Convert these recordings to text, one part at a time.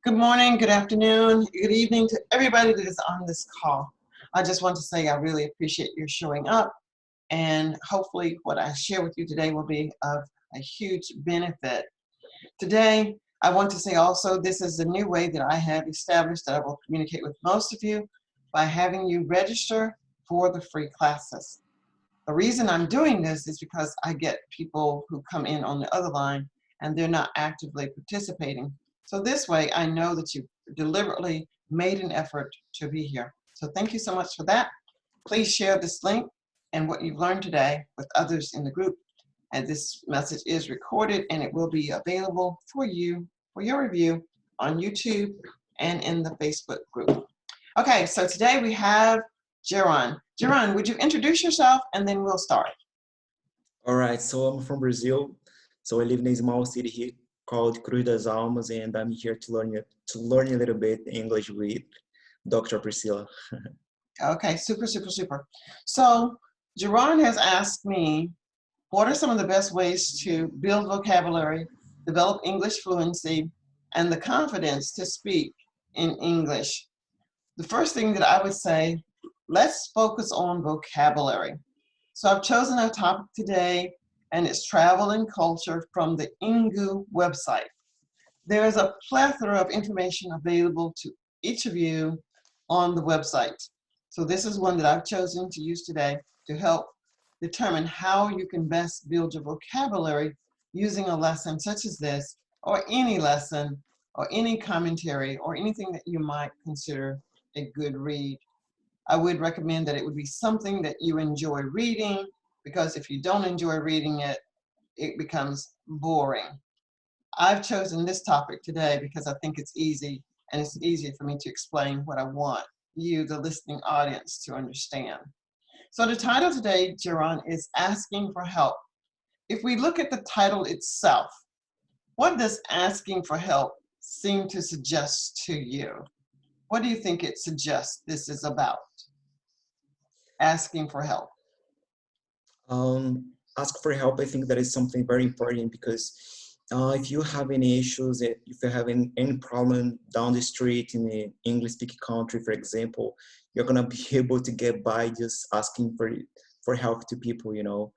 Good morning, good afternoon, good evening to everybody that is on this call. I just want to say I really appreciate your showing up, and hopefully what I share with you today will be of a huge benefit. Today, I want to say also this is a new way that I have established that I will communicate with most of you by having you register for the free classes. The reason I'm doing this is because I get people who come in on the other line and they're not actively participating. So this way I know that you deliberately made an effort to be here. So thank you so much for that. Please share this link and what you've learned today with others in the group. And this message is recorded and it will be available for you for your review on YouTube and in the Facebook group. Okay, so today we have Geron. Geron, would you introduce yourself and then we'll start. All right, so I'm from Brazil. So I live in a small city here called Cruz das Almas, and I'm here to learn a little bit English with Dr. Priscilla. Okay, super. So Geron has asked me, what are some of the best ways to build vocabulary, develop English fluency, and the confidence to speak in English? The first thing that I would say, let's focus on vocabulary. So I've chosen our topic today, and it's travel and culture from the Ingu website. There is a plethora of information available to each of you on the website. So this is one that I've chosen to use today to help determine how you can best build your vocabulary using a lesson such as this, or any lesson, or any commentary, or anything that you might consider a good read. I would recommend that it would be something that you enjoy reading, because if you don't enjoy reading it, it becomes boring. I've chosen this topic today because I think it's easy, and it's easier for me to explain what I want you, the listening audience, to understand. So the title today, Geron, is Asking for Help. If we look at the title itself, what does asking for help seem to suggest to you? What do you think it suggests this is about? Asking for help. Ask for help. I think that is something very important because if you have any issues, if you're having any problem down the street in an English-speaking country, for example, you're gonna be able to get by just asking for help to people, you know,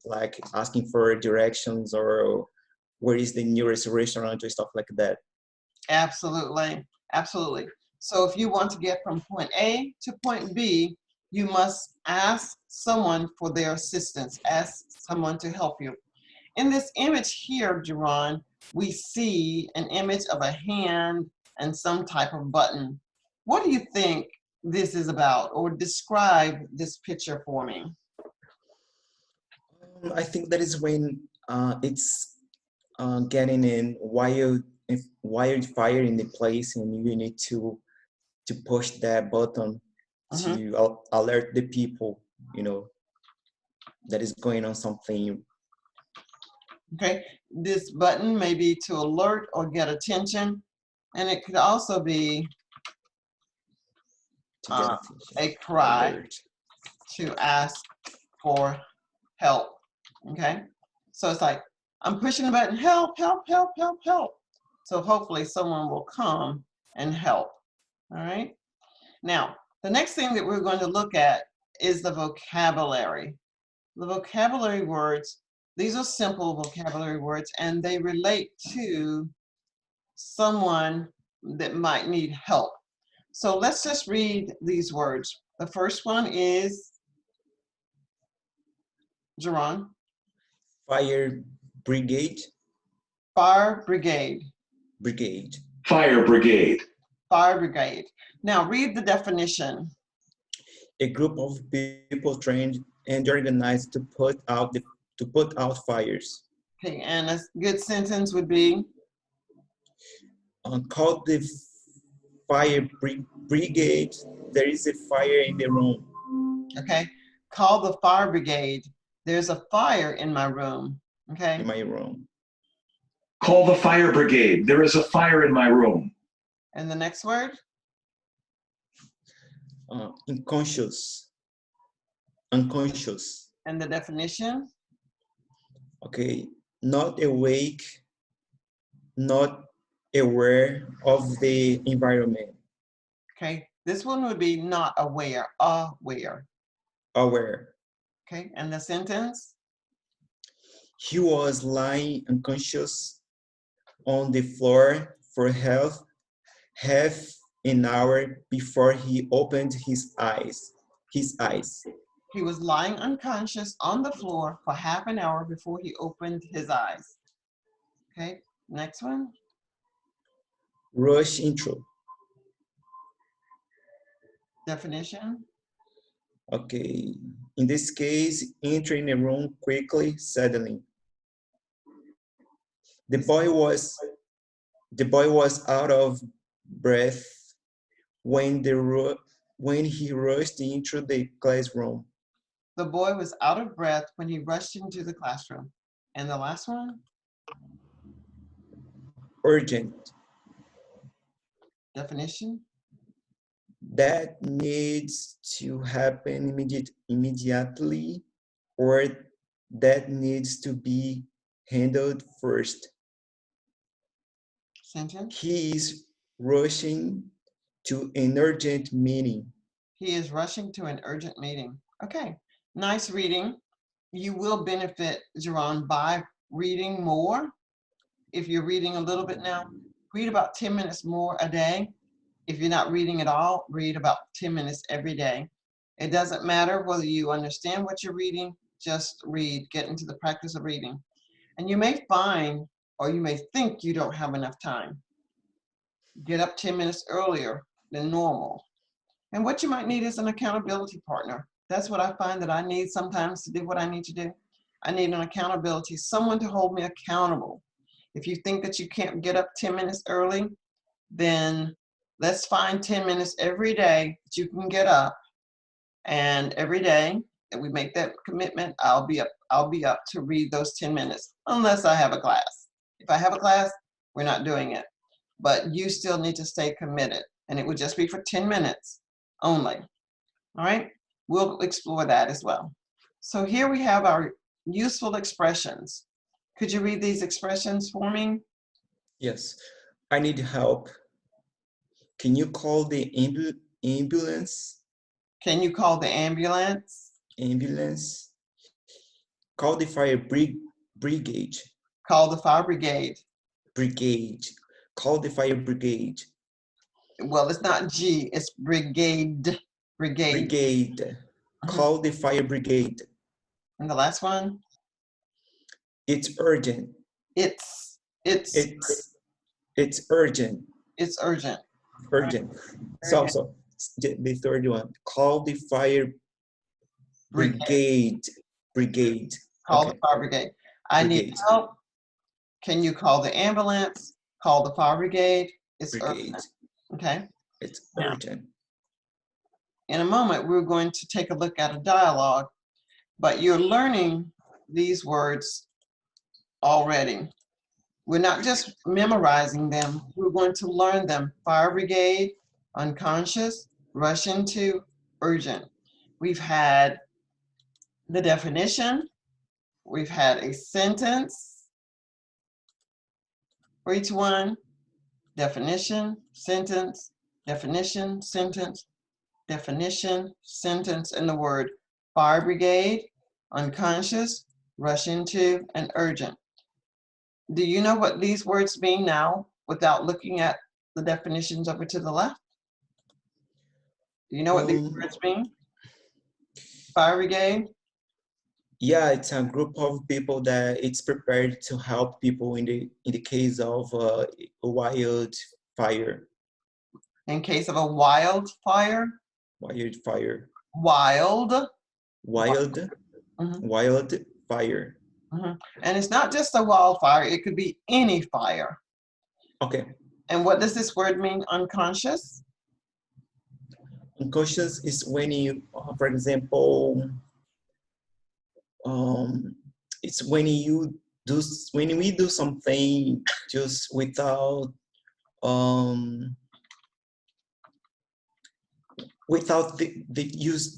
like asking for directions or where is the nearest restaurant or stuff like that. Absolutely. So if you want to get from point A to point B, you must ask someone for their assistance, ask someone to help you. In this image here, Geron, we see an image of a hand and some type of button. What do you think this is about, or describe this picture for me? I think that is when it's getting in wildfire in the place, and you need to push that button to alert the people, you know, that is going on something. Okay, this button may be to alert or get attention, and it could also be a cry, alert, to ask for help. Okay, so it's like, I'm pushing the button, help. So hopefully someone will come and help. All right, now the next thing that we're going to look at is the vocabulary. The vocabulary words, these are simple vocabulary words, and they relate to someone that might need help. So let's just read these words. The first one is, Geron. Fire brigade. Fire brigade. Brigade. Fire brigade. Fire brigade. Now read the definition. A group of people trained and during the night to put out fires. Okay, and a good sentence would be? Call the fire brigade. There is a fire in the room. Okay, call the fire brigade. There's a fire in my room. Okay. In my room. Call the fire brigade. There is a fire in my room. And the next word? Unconscious. And the definition? Okay, not awake, not aware of the environment. Okay, this one would be not aware, aware. Aware. Okay, and the sentence? He was lying unconscious on the floor for half an hour before he opened his eyes. He was lying unconscious on the floor for half an hour before he opened his eyes. Okay, next one. Rush intro. Definition. Okay. In this case, entering a room quickly, suddenly. The boy was out of breath when he rushed into the classroom. The boy was out of breath when he rushed into the classroom. And the last one? Urgent. Definition. That needs to happen immediately, or that needs to be handled first. Sentence. He is rushing to an urgent meeting. He is rushing to an urgent meeting. Okay, nice reading. You will benefit, Jerron, by reading more. If you're reading a little bit now, read about 10 minutes more a day. If you're not reading at all, read about 10 minutes every day. It doesn't matter whether you understand what you're reading, just read, get into the practice of reading. And you may find, or you may think you don't have enough time. Get up 10 minutes earlier than normal. And what you might need is an accountability partner. That's what I find that I need sometimes to do what I need to do. I need an accountability, someone to hold me accountable. If you think that you can't get up 10 minutes early, then let's find 10 minutes every day that you can get up. And every day that we make that commitment, I'll be up to read those 10 minutes, unless I have a class. If I have a class, we're not doing it. But you still need to stay committed. And it would just be for 10 minutes only. All right, we'll explore that as well. So here we have our useful expressions. Could you read these expressions for me? Yes, I need help. Can you call the ambulance? Can you call the ambulance? Ambulance. Call the fire brigade. Call the fire brigade. Brigade. Call the fire brigade. Well, it's not G, it's brigade. Brigade. Brigade. Call the fire brigade. And the last one? It's urgent. It's urgent. It's urgent. Urgent. So the third one. Call the fire brigade. Brigade. Call the fire brigade. I need help. Can you call the ambulance? Call the fire brigade. It's urgent. Okay. It's urgent. In a moment, we're going to take a look at a dialogue, but you're learning these words already. We're not just memorizing them, we're going to learn them. Fire brigade, unconscious, rush into, urgent. We've had the definition, we've had a sentence for each one, definition, sentence, definition, sentence, definition, sentence, and the word fire brigade, unconscious, rush into, and urgent. Do you know what these words mean now without looking at the definitions over to the left? Do you know what these words mean? Fire brigade? Yeah, it's a group of people that it's prepared to help people in the case of a wildfire. In case of a wildfire? Wildfire. Wild. Wildfire. And it's not just a wildfire, it could be any fire. Okay. And what does this word mean, unconscious? Unconscious is when you, for example, it's when we do something just without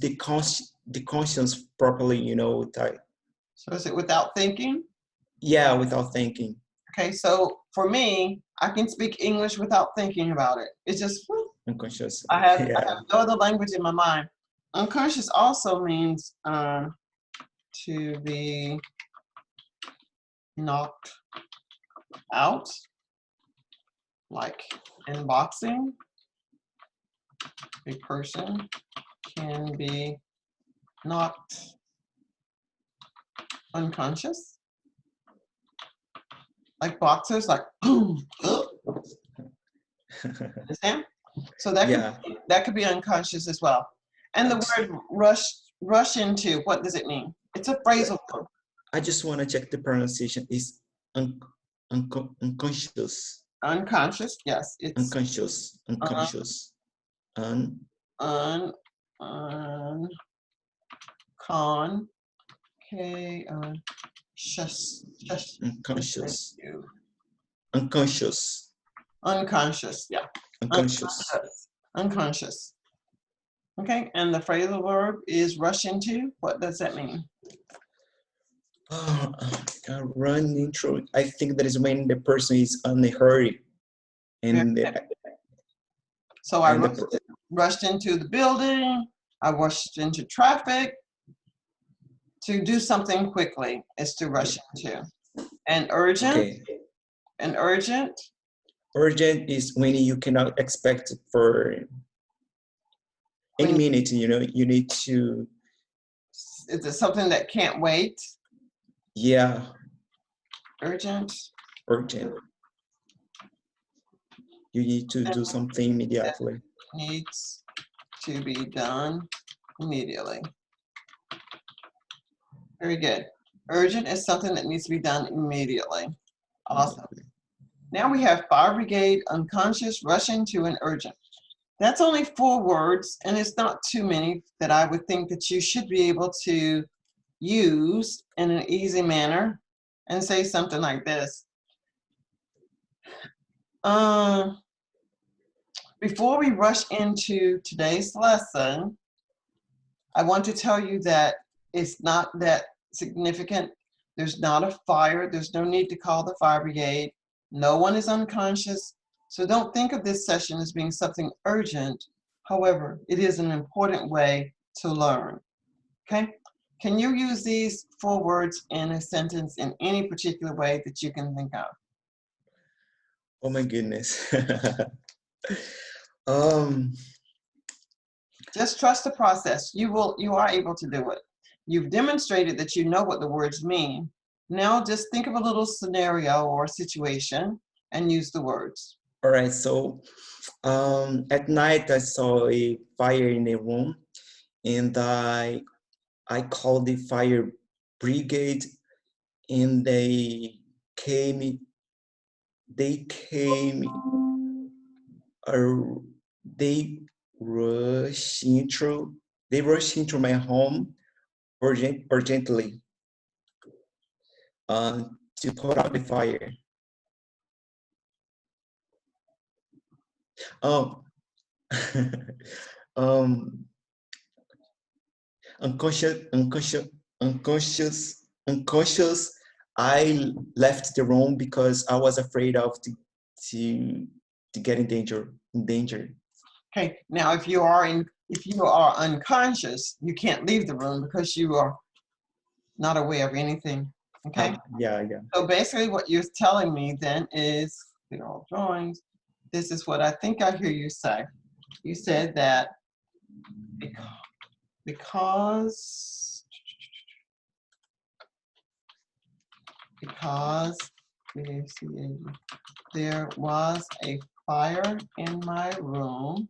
the conscience properly, you know. So is it without thinking? Yeah, without thinking. Okay, so for me, I can speak English without thinking about it. It's just, whew, Unconscious. I have Yeah. no other language in my mind. Unconscious also means to be knocked out, like in boxing. A person can be knocked unconscious. Like boxers, like boom, understand? So that Yeah. could be unconscious as well. And the word rush into, what does it mean? It's a phrasal verb. I just want to check the pronunciation. Is unconscious. Unconscious, yes, it's Unconscious. Unconscious. Un. un con k shush shush Unconscious. Unconscious. unconscious, yeah, Unconscious. unconscious. Okay, and the phrasal verb is rush into. What does that mean? Run intro. I think that is when the person is in a hurry, and So I rushed into the building. I rushed into traffic. To do something quickly is to rush into. And urgent. Okay. And urgent. Urgent is when you cannot expect it for any minute. You know, you need to. Is it something that can't wait? Yeah. Urgent. Urgent. You need to do something immediately. Needs to be done immediately. Very good. Urgent is something that needs to be done immediately. Awesome. Now we have fire brigade, unconscious, rush into, and urgent. That's only 4 words, and it's not too many that I would think that you should be able to use in an easy manner and say something like this. Before we rush into today's lesson, I want to tell you that it's not that significant. There's not a fire. There's no need to call the fire brigade. No one is unconscious. So don't think of this session as being something urgent. However, it is an important way to learn. Okay? Can you use these 4 words in a sentence in any particular way that you can think of? Oh my goodness. Just trust the process. You are able to do it. You've demonstrated that you know what the words mean. Now just think of a little scenario or situation and use the words. All right, so at night I saw a fire in a room, and I called the fire brigade, and they came, they rushed into my home urgently to put out the fire. Unconscious. I left the room because I was afraid of to get in danger. Okay, now if you are unconscious, you can't leave the room because you are not aware of anything. Okay. Yeah. So basically, what you're telling me then is, clear all drawings. This is what I think I hear you say. You said that because there was a fire in my room,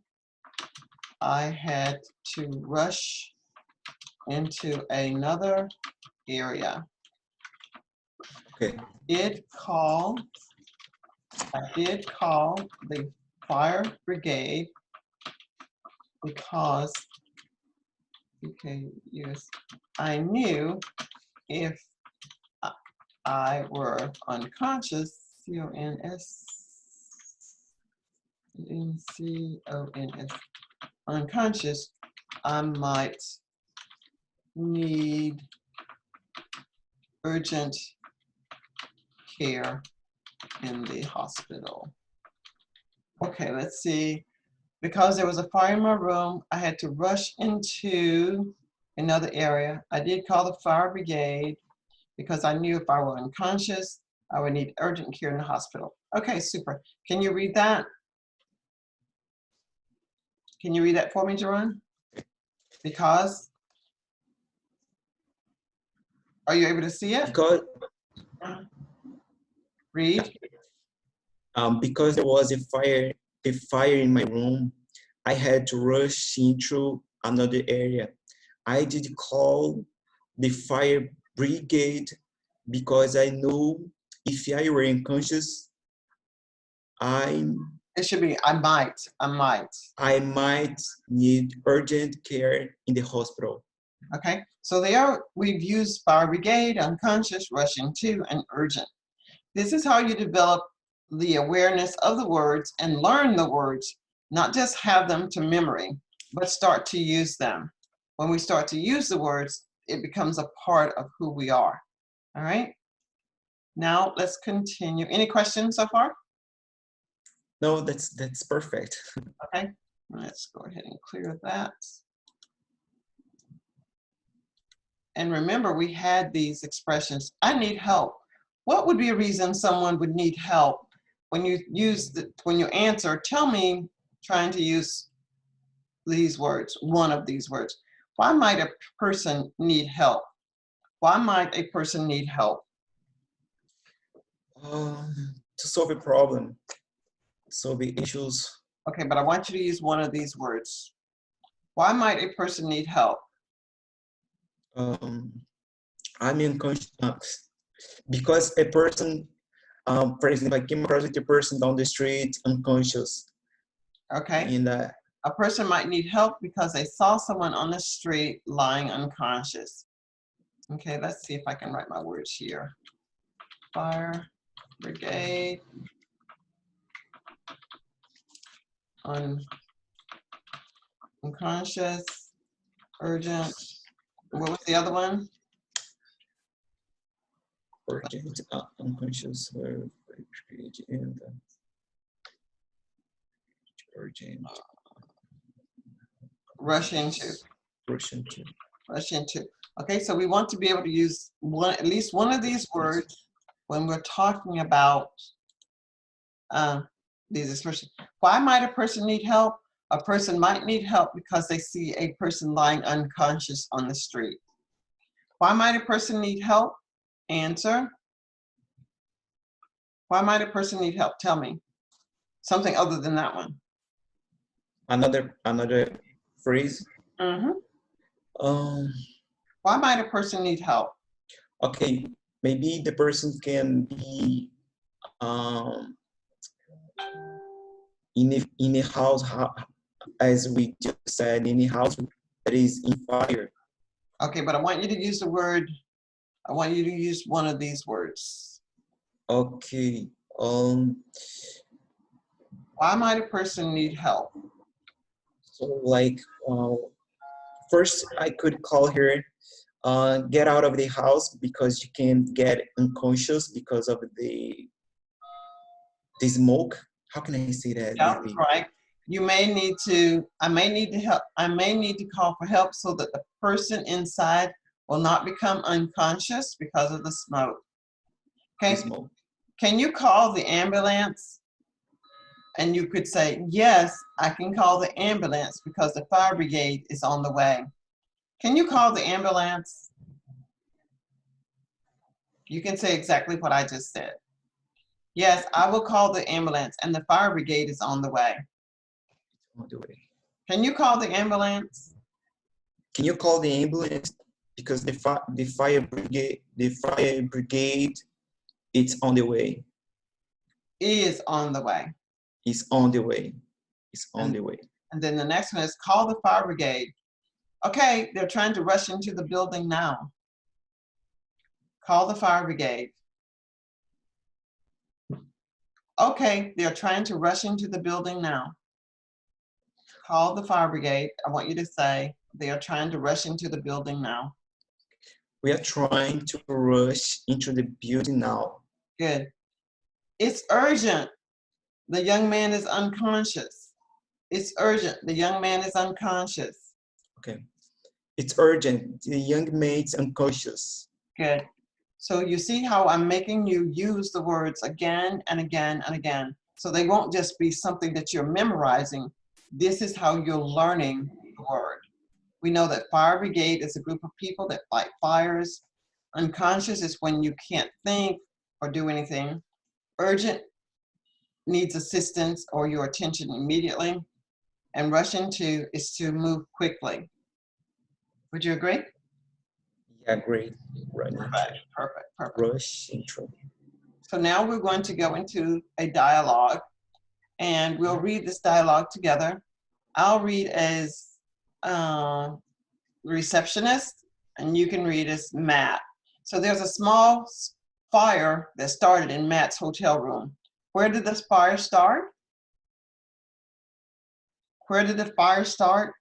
I had to rush into another area. Okay. I did call the fire brigade because I knew if I were unconscious, unconscious, I might need urgent care in the hospital. Okay, let's see. Because there was a fire in my room, I had to rush into another area. I did call the fire brigade because I knew if I were unconscious, I would need urgent care in the hospital. Okay, super. Can you read that? Can you read that for me, Jerron? Because, are you able to see it? Because Read. because there was a fire in my room, I had to rush into another area. I did call the fire brigade because I knew if I were unconscious, It should be, I might. I might need urgent care in the hospital. Okay, so we've used fire brigade, unconscious, rushing to, and urgent. This is how you develop the awareness of the words and learn the words, not just have them to memory, but start to use them. When we start to use the words, it becomes a part of who we are. All right, now let's continue. Any questions so far? No, that's perfect. Okay, let's go ahead and clear that. And remember, we had these expressions, I need help. What would be a reason someone would need help? When you when you answer, tell me, trying to use these words, one of these words. Why might a person need help? Why might a person need help? To solve a problem, solve the issues. Okay, but I want you to use one of these words. Why might a person need help? I'm unconscious because a person, for example, I came across with a person down the street unconscious. Okay. And a person might need help because they saw someone on the street lying unconscious. Okay, let's see if I can write my words here. Fire brigade, unconscious, urgent. What was the other one? urgent, unconscious, and urgent. Rush into. Rush into. Rush into. Okay, so we want to be able to use at least one of these words when we're talking about these expressions. Why might a person need help? A person might need help because they see a person lying unconscious on the street. Why might a person need help? Answer. Why might a person need help? Tell me. Something other than that one. Another phrase. Mm-hmm. Why might a person need help? Okay, maybe the person can be in a house, as we just said, in a house that is in fire. Okay, but I want you to use the word, I want you to use one of these words. Okay. Why might a person need help? So like, first I could call her, get out of the house because you can get unconscious because of the smoke. How can I say that? Yeah, right. You may need to, I may need to help, I may need to call for help so that the person inside will not become unconscious because of the smoke. Okay, Smoke. Can you call the ambulance? And you could say, yes, I can call the ambulance because the fire brigade is on the way. Can you call the ambulance? You can say exactly what I just said. Yes, I will call the ambulance and the fire brigade is on the way. On the way. Can you call the ambulance? Can you call the ambulance because the fire brigade, it's on the way. Is on the way. It's on the way. It's on the way. And then the next one is call the fire brigade. Okay, they're trying to rush into the building now. Call the fire brigade. Okay, they're trying to rush into the building now. Call the fire brigade. I want you to say, they are trying to rush into the building now. We are trying to rush into the building now. Good. It's urgent. The young man is unconscious. It's urgent. The young man is unconscious. Okay. It's urgent. The young man is unconscious. Good. So you see how I'm making you use the words again and again and again. So they won't just be something that you're memorizing. This is how you're learning the word. We know that fire brigade is a group of people that fight fires. Unconscious is when you can't think or do anything. Urgent needs assistance or your attention immediately. And rush into is to move quickly. Would you agree? Yeah, great. Right. Perfect. Rush intro. So now we're going to go into a dialogue and we'll read this dialogue together. I'll read as receptionist and you can read as Matt. So there's a small fire that started in Matt's hotel room. Where did this fire start? Where did the fire start?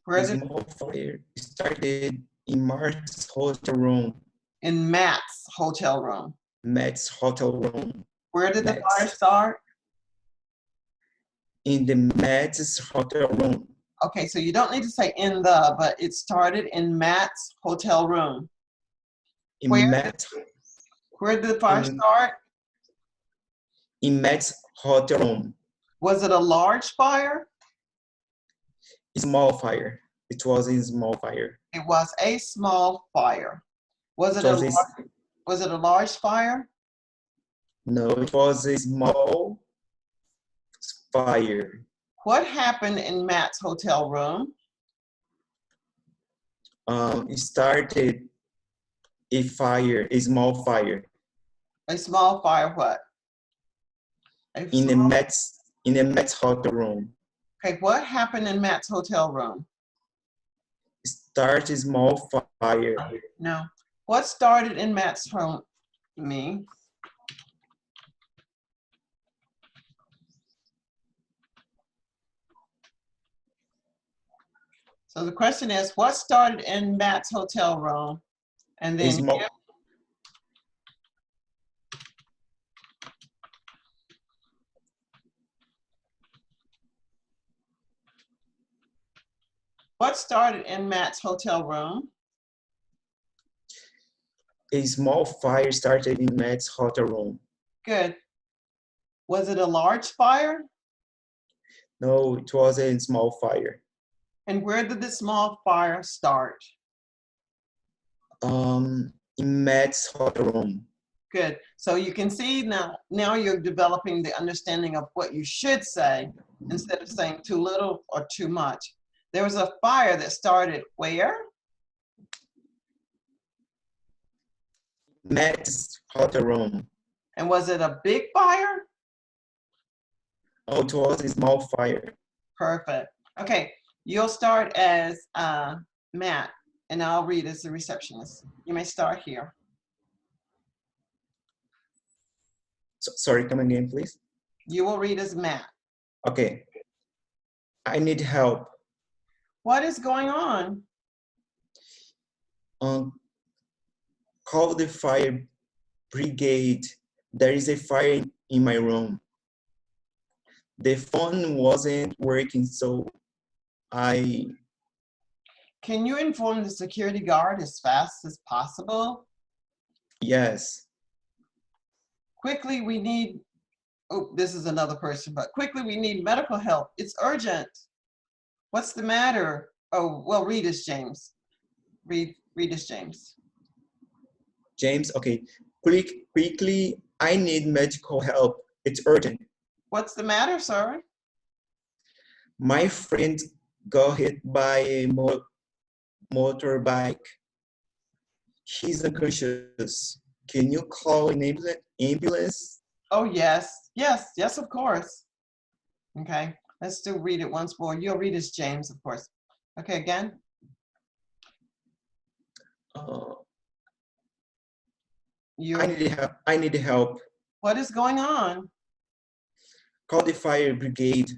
Where The small fire started in Mark's hotel room. In Matt's hotel room. Matt's hotel room. Where did the fire start? In the Matt's hotel room. Okay, so you don't need to say in the, but it started in Matt's hotel room. Where did the fire start? In Matt's hotel room. Was it a large fire? A small fire. It was a small fire. It was a small fire. Was it a large fire? No, it was a small fire. What happened in Matt's hotel room? It started a fire, a small fire. A small fire what? In a Matt's hotel room. Okay, what happened in Matt's hotel room? Start a small fire. No. What started in Matt's home? Me. So the question is, what started in Matt's hotel room? And then what started in Matt's hotel room? A small fire started in Matt's hotel room. Good. Was it a large fire? No, it was a small fire. And where did the small fire start? In Matt's hotel room. Good. So you can see now you're developing the understanding of what you should say instead of saying too little or too much. There was a fire that started where? Matt's hotel room. And was it a big fire? Oh, it was a small fire. Perfect. Okay, you'll start as Matt, and I'll read as the receptionist. You may start here. Sorry, come again, please. You will read as Matt. Okay. I need help. What is going on? Call the fire brigade. There is a fire in my room. The phone wasn't working, so I... Can you inform the security guard as fast as possible? Yes. Quickly, we need, oh, this is another person, but quickly we need medical help. It's urgent. What's the matter? Oh, well, read as James. Read as James. James, okay. Quickly, I need medical help. It's urgent. What's the matter, sir? My friend got hit by a motorbike. He's unconscious. Can you call an ambulance? Oh, yes, of course. Okay, let's do read it once more. You'll read as James, of course. Okay, again. I need help. What is going on? Call the fire brigade.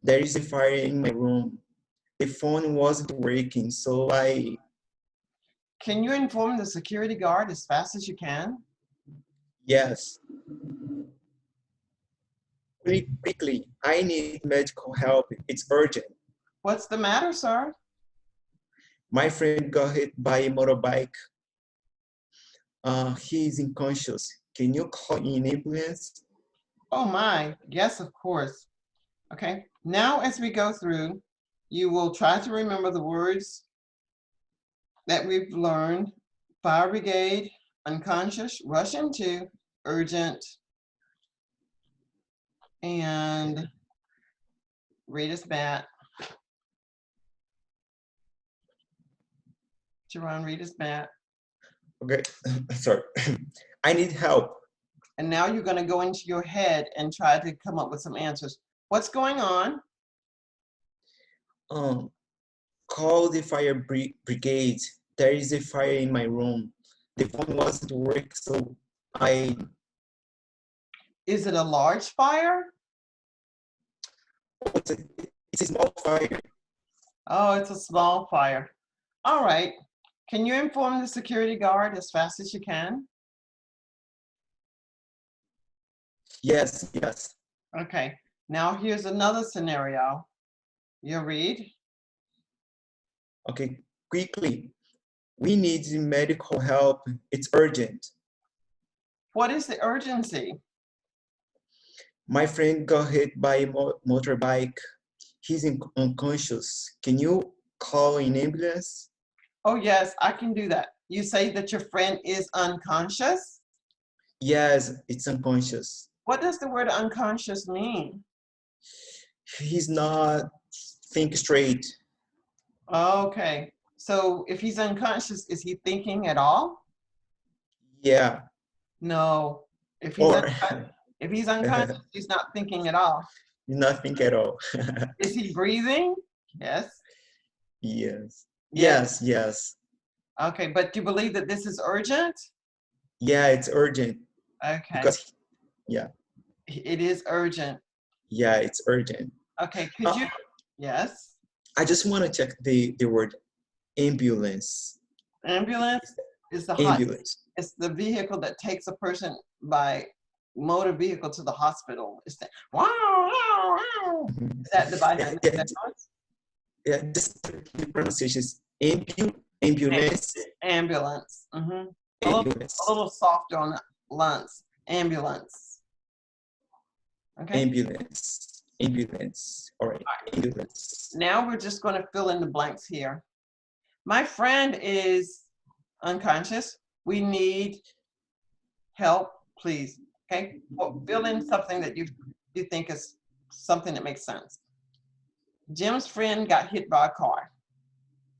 There is a fire in my room. The phone wasn't working, so I... Can you inform the security guard as fast as you can? Yes. Quickly, I need medical help. It's urgent. What's the matter, sir? My friend got hit by a motorbike. He is unconscious. Can you call an ambulance? Oh my, yes, of course. Okay, now as we go through, you will try to remember the words that we've learned. Fire brigade, unconscious, rush into, urgent, and Rita's bat. Jerron, Rita's bat. Okay, sorry. I need help. And now you're going to go into your head and try to come up with some answers. What's going on? Call the fire brigade. There is a fire in my room. The phone wasn't working, so Is it a large fire? it's a small fire. Oh, it's a small fire. All right. Can you inform the security guard as fast as you can? Yes. Okay. Now here's another scenario. You read. Okay, quickly. We need medical help. It's urgent. What is the urgency? My friend got hit by a motorbike. He's unconscious. Can you call an ambulance? Oh, yes, I can do that. You say that your friend is unconscious? Yes, it's unconscious. What does the word unconscious mean? He's not think straight. Okay. So if he's unconscious, is he thinking at all? Yeah. No. If he's unconscious, he's not thinking at all. Nothing at all. Is he breathing? Yes. Yes. Okay, but do you believe that this is urgent? Yeah, it's urgent. Okay. Because, yeah. It is urgent. Yeah, it's urgent. Okay, could you? Yes. I just want to check the word ambulance. Ambulance is the ambulance. It's the vehicle that takes a person by motor vehicle to the hospital. It's the wow, wow, wow. Is that device that makes that noise? Yeah, just the pronunciation is ambulance. Ambulance. Mm-hmm. Ambulance. A little softer on the lungs. Ambulance. Okay. Ambulance. All right. Ambulance. Now we're just going to fill in the blanks here. My friend is unconscious. We need help, please. Okay. Well, fill in something that you think is something that makes sense. Jim's friend got hit by a car.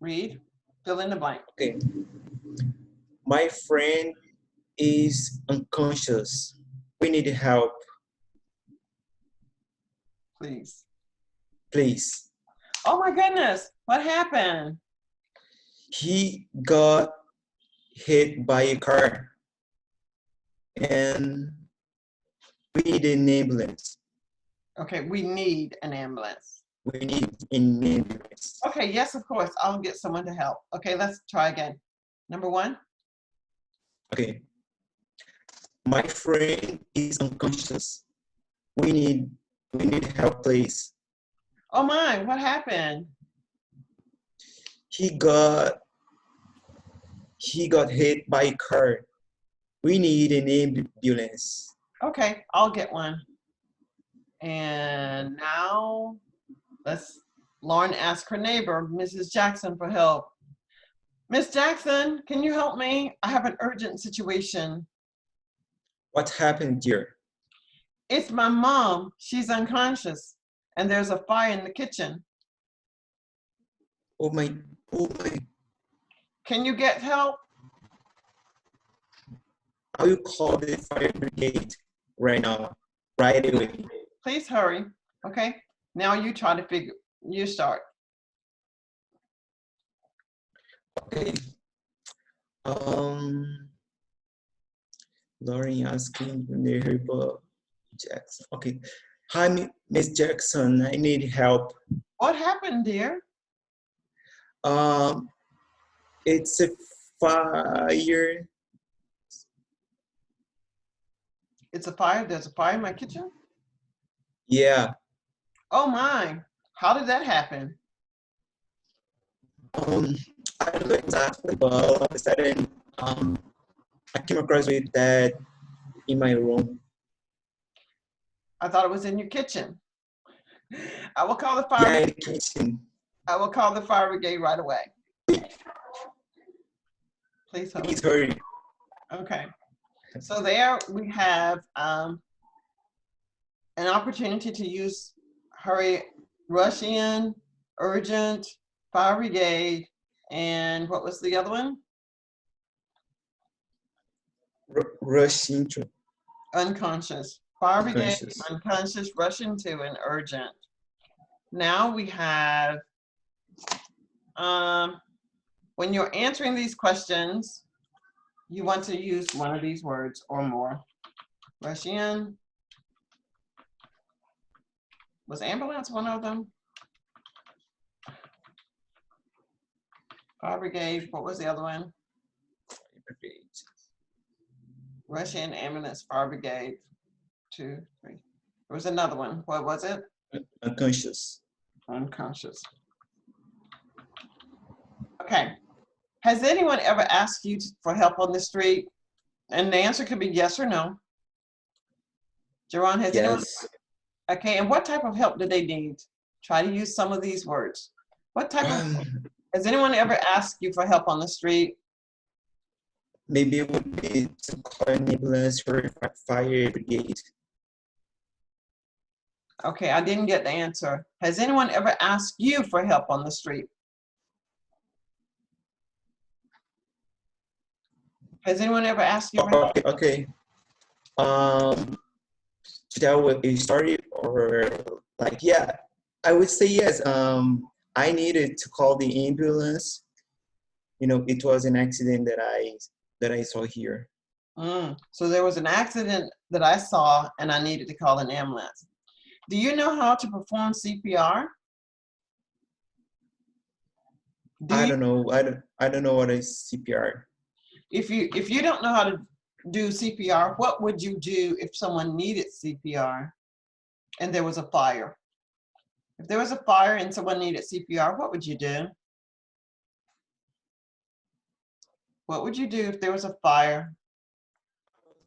Read. Fill in the blank. Okay. My friend is unconscious. We need help. Please. Oh my goodness. What happened? He got hit by a car. And we need an ambulance. Okay, we need an ambulance. We need an ambulance. Okay, yes, of course. I'll get someone to help. Okay, let's try again. Number one. Okay. My friend is unconscious. We need help, please. Oh my, what happened? He got hit by a car. We need an ambulance. Okay, I'll get one. And now Lauren ask her neighbor, Mrs. Jackson, for help. Miss Jackson, can you help me? I have an urgent situation. What happened, dear? It's my mom. She's unconscious. And there's a fire in the kitchen. Oh my. Can you get help? I will call the fire brigade right now, right away. Please hurry. Okay, now you try to you start. Okay. Lauren asking neighbor Jackson. Okay. Hi, Miss Jackson. I need help. What happened, dear? It's a fire. It's a fire. There's a fire in my kitchen. Yeah. Oh my! How did that happen? I don't know exactly, but all of a sudden, I came across with that in my room. I thought it was in your kitchen. I will call the Yeah, fire. in the kitchen. I will call the fire brigade right away. Please hold. Please hurry. Okay. So there we have an opportunity to use hurry, rush in, urgent, fire brigade, and what was the other one? Rush into. Unconscious. Fire brigade, Unconscious. unconscious, rush into, and urgent. Now we have, when you're answering these questions, you want to use one of these words or more. Rush in. Was ambulance one of them? Fire brigade, what was the other one? Rush in, ambulance, fire brigade, 2, 3. There was another one. What was it? Unconscious. Unconscious. Okay. Has anyone ever asked you for help on the street? And the answer could be yes or no. Jerron, has anyone? Yes. Okay, and what type of help do they need? Try to use some of these words. What type of, has anyone ever asked you for help on the street? Maybe it would be to call an ambulance or fire brigade. Okay, I didn't get the answer. Has anyone ever asked you for help on the street? Has anyone ever asked you for help? Okay. To tell a story or like, yeah, I would say yes. I needed to call the ambulance. You know, it was an accident that I saw here. So there was an accident that I saw and I needed to call an ambulance. Do you know how to perform CPR? I don't know. I don't know what is CPR. If you don't know how to do CPR, what would you do if someone needed CPR and there was a fire? If there was a fire and someone needed CPR, what would you do? What would you do if there was a fire?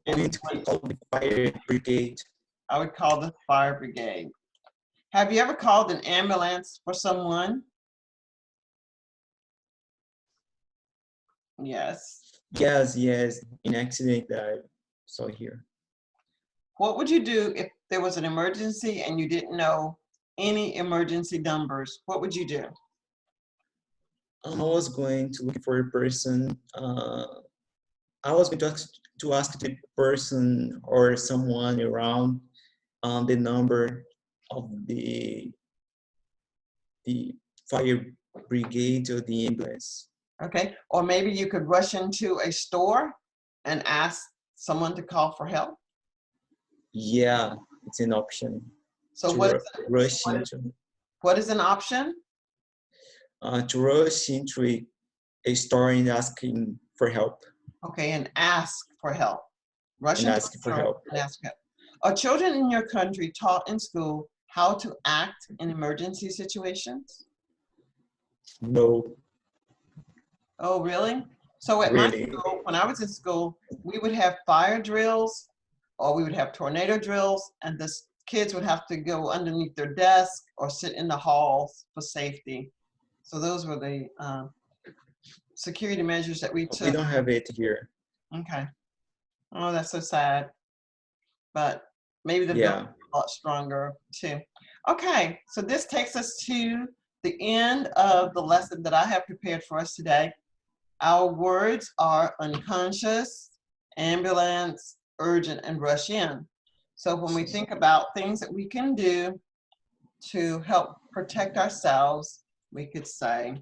I'm going to call the fire brigade. I would call the fire brigade. Have you ever called an ambulance for someone? Yes. Yes, an accident that I saw here. What would you do if there was an emergency and you didn't know any emergency numbers? What would you do? I was going to look for a person. I was going to ask the person or someone around the number of the fire brigade or the ambulance. Okay, or maybe you could rush into a store and ask someone to call for help. Yeah, it's an option. So what is an option? To rush into a store and asking for help. Okay, and ask for help. Rush and into ask a for store help. and ask help. Are children in your country taught in school how to act in emergency situations? No. Oh, really? So at my school, when I was in school, we would have fire drills or we would have tornado drills, and the kids would have to go underneath their desk or sit in the halls for safety. So those were the security measures that we took. We don't have it here. Okay. Oh, that's so sad. But maybe the bill is a lot stronger too. Okay, so this takes us to the end of the lesson that I have prepared for us today. Our words are unconscious, ambulance, urgent, and rush in. So when we think about things that we can do to help protect ourselves, we could say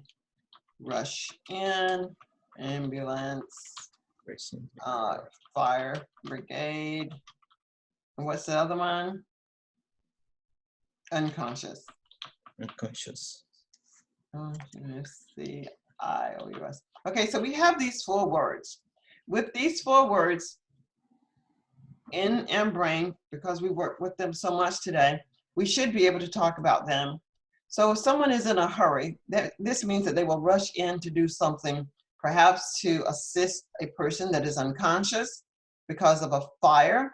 rush in, ambulance, fire brigade, and what's the other one? Unconscious. Unconscious. C-I-O-U-S. Okay, so we have these 4 words. With these 4 words in our brain, because we work with them so much today, we should be able to talk about them. So if someone is in a hurry, this means that they will rush in to do something, perhaps to assist a person that is unconscious because of a fire,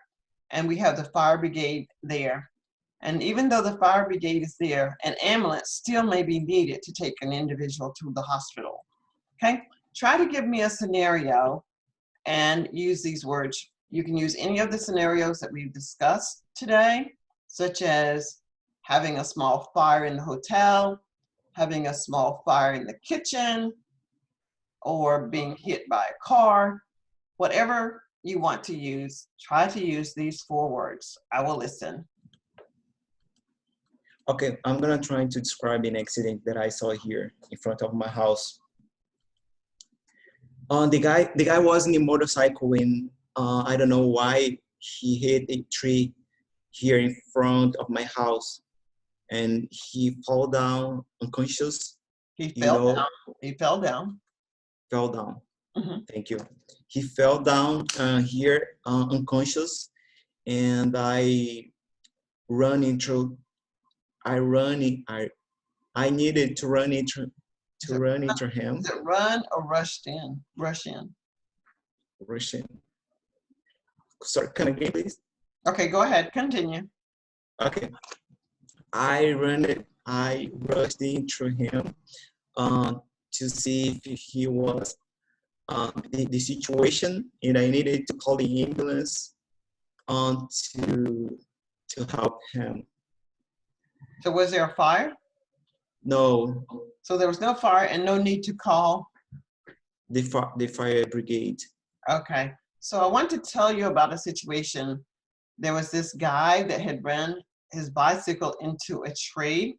and we have the fire brigade there. And even though the fire brigade is there, an ambulance still may be needed to take an individual to the hospital. Okay, try to give me a scenario and use these words. You can use any of the scenarios that we've discussed today, such as having a small fire in the hotel, having a small fire in the kitchen, or being hit by a car. Whatever you want to use, try to use these 4 words. I will listen. Okay, I'm gonna try to describe an accident that I saw here in front of my house. The guy was in a motorcycle and I don't know why he hit a tree here in front of my house, and he fell down unconscious. He fell down. He fell down. Fell down. Mm-hmm. Thank you. He fell down here unconscious, and I needed to run into him. Is it run or rushed in? Rush in. Russian. Sorry, can I get this? Okay, go ahead. Continue. Okay. I rushed into him to see if he was the situation, and I needed to call the ambulance to help him. So was there a fire? No. So there was no fire and no need to call the fire brigade. Okay, so I want to tell you about a situation. There was this guy that had ran his bicycle into a tree.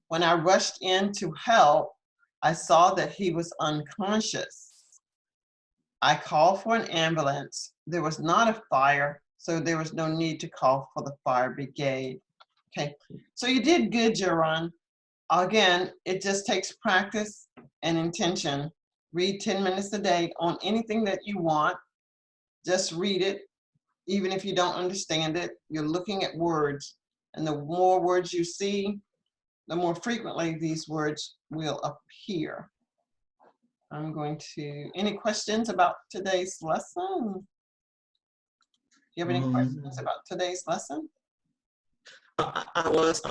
When I rushed in to help, I saw that he was unconscious. I called for an ambulance. There was not a fire, so there was no need to call for the fire brigade. Okay, so you did good, Jaron. Again, it just takes practice and intention. Read 10 minutes a day on anything that you want. Just read it. Even if you don't understand it, you're looking at words. And the more words you see, the more frequently these words will appear. I'm going to, any questions about today's lesson? Do you have any questions about today's lesson? I was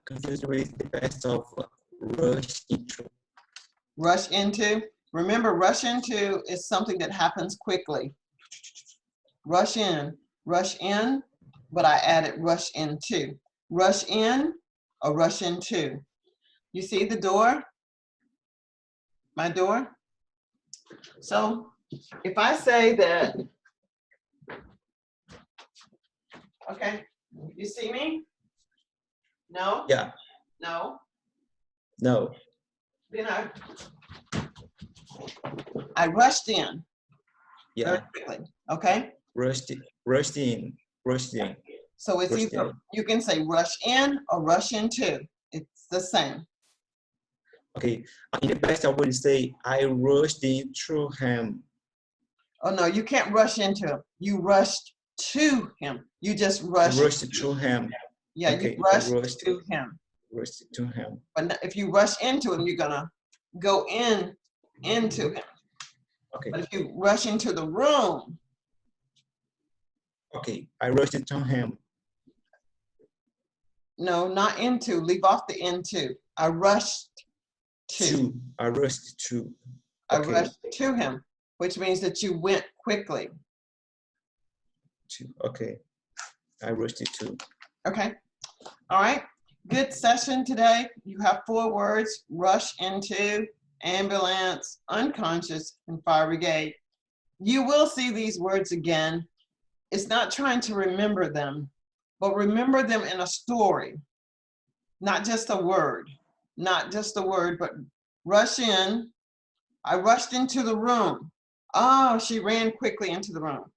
confused with the best of rush into. Rush into. Remember, rush into is something that happens quickly. Rush in, but I added rush into. Rush in or rush into. You see the door? My door? So if I say that, okay, you see me? No? Yeah. No? No. Then I rushed in. Yeah. Very quickly, okay? Rushed in. So it's either, you can say rush in or rush into. It's the same. Okay, in the past I would say I rushed into him. Oh no, you can't rush into him. You rushed to him. You just rushed to him. Yeah, okay, you rushed to him. Rushed to him. But if you rush into him, you're gonna go into him. Okay. But if you rush into the room. Okay, I rushed into him. No, not into. Leave off the into. I rushed to. I rushed to. Okay. I rushed to him, which means that you went quickly. Okay. I rushed it to. Okay. All right. Good session today. You have 4 words: rush into, ambulance, unconscious, and fire brigade. You will see these words again. It's not trying to remember them, but remember them in a story, not just a word, but rush in. I rushed into the room. Oh, she ran quickly into the room.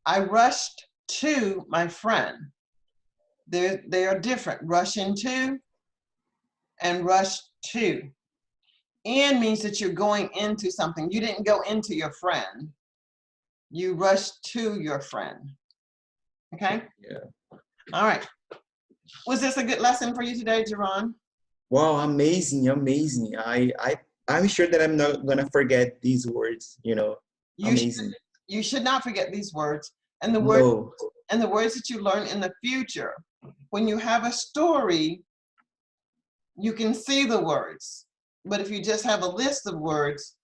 I rushed to my friend. They are different. Rush into and rush to. In means that you're going into something. You didn't go into your friend. You rushed to your friend. Okay? Yeah. All right. Was this a good lesson for you today, Jerron? Wow, amazing, amazing. I'm sure that I'm not gonna forget these words, you know. Amazing. You should not forget these words. And the words No. and the words that you learn in the future. When you have a story, you can see the words. But if you just have a list of words,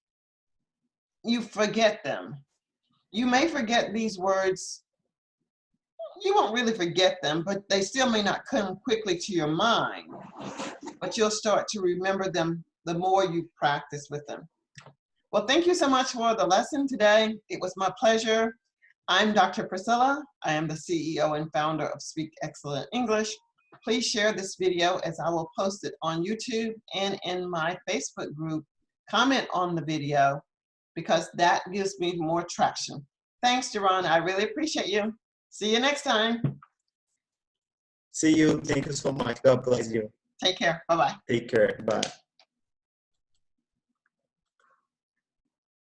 you forget them. You may forget these words. You won't really forget them, but they still may not come quickly to your mind. But you'll start to remember them the more you practice with them. Well, thank you so much for the lesson today. It was my pleasure. I'm Dr. Priscilla. I am the CEO and founder of Speak Excellent English. Please share this video as I will post it on YouTube and in my Facebook group. Comment on the video because that gives me more traction. Thanks, Jerron. I really appreciate you. See you next time. See you. Thank you so much. God bless you. Take care. Bye-bye. Take care. Bye.